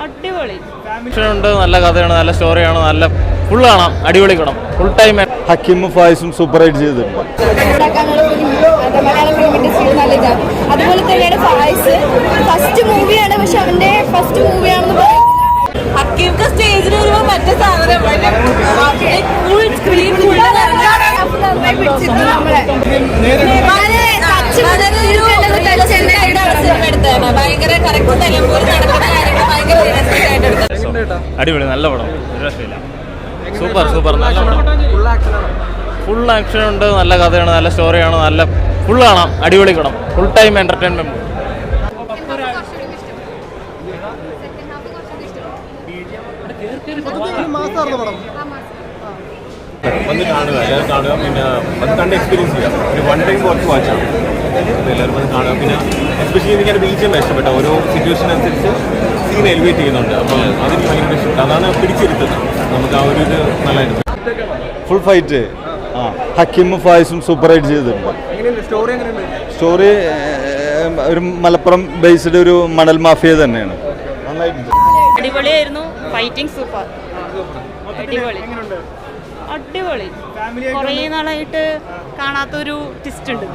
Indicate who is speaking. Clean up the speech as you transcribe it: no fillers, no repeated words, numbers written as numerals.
Speaker 1: അടിപൊളി ഉണ്ട്, നല്ല കഥയാണ്, നല്ല സ്റ്റോറിയാണ്, നല്ല ഫുൾ കാണാം, അടിപൊളി പടം, ഫുൾ ടൈം.
Speaker 2: ഹക്കീമും ഫായിസും സൂപ്പറായിട്ട് ചെയ്തിട്ടുണ്ട്.
Speaker 3: അതുപോലെ തന്നെയാണ് ഫായിസ് ഫസ്റ്റ് മൂവിയാണ്, പക്ഷെ അവന്റെ ഫസ്റ്റ് മൂവിയാണെന്ന് പറയുന്നത്. ഹക്കീംക്ക് സ്റ്റേജിൽ വരുമ്പോൾ മറ്റേ സാധനം ഭയങ്കര കറക്റ്റ് നിലമ്പൂർ നടക്കുന്ന കാര്യങ്ങൾ ഭയങ്കര
Speaker 1: അടിപൊളി, നല്ല പടം, ഒരു രക്ഷയില്ല, സൂപ്പർ സൂപ്പർ, നല്ല പടം, ഫുൾ ആക്ഷൻ ഉണ്ട്, നല്ല കഥയാണ്, നല്ല സ്റ്റോറിയാണ്, നല്ല ഫുൾ കാണാം, അടിപൊളി പടം, ഫുൾ ടൈം എന്റർടൈൻമെന്റ്.
Speaker 4: വന്ന് കാണുക, എല്ലാവരും കാണുക, പിന്നെ അത് കണ്ട് എക്സ്പീരിയൻസ് ചെയ്യുക, ഒരു വൺ ടൈം വാച്ച് വാച്ചാണ്, എല്ലാവരും വന്ന് കാണുക. പിന്നെ എസ്പെഷ്യലി എനിക്കൊരു BGM ഇഷ്ടപ്പെട്ട, ഓരോ സിറ്റുവേഷൻ അനുസരിച്ച് സീൻ എലിവേറ്റ് ചെയ്യുന്നുണ്ട്, അപ്പോൾ അതെനിക്ക് ഭയങ്കര ഇഷ്ടപ്പെട്ടു, അതാണ് പിടിച്ചിരുത്തുന്നത്, നമുക്ക് ആ ഒരു ഇത് നല്ലതായിട്ട്.
Speaker 2: ഫുൾ ഫൈറ്റ്, ഹക്കീമും ഫായിസും സൂപ്പറായിട്ട് ചെയ്തിട്ടുണ്ട്. സ്റ്റോറി ഒരു മലപ്പുറം ബേസ്ഡ് ഒരു മണൽ മാഫിയ തന്നെയാണ്.
Speaker 5: അടിപൊളിയായിരുന്നു, ഫൈറ്റിംഗ് സൂപ്പർ, അടിപൊളി അടിപൊളി, കുറേ നാളായിട്ട് കാണാത്തൊരു ട്വിസ്റ്റ് ഉണ്ട്.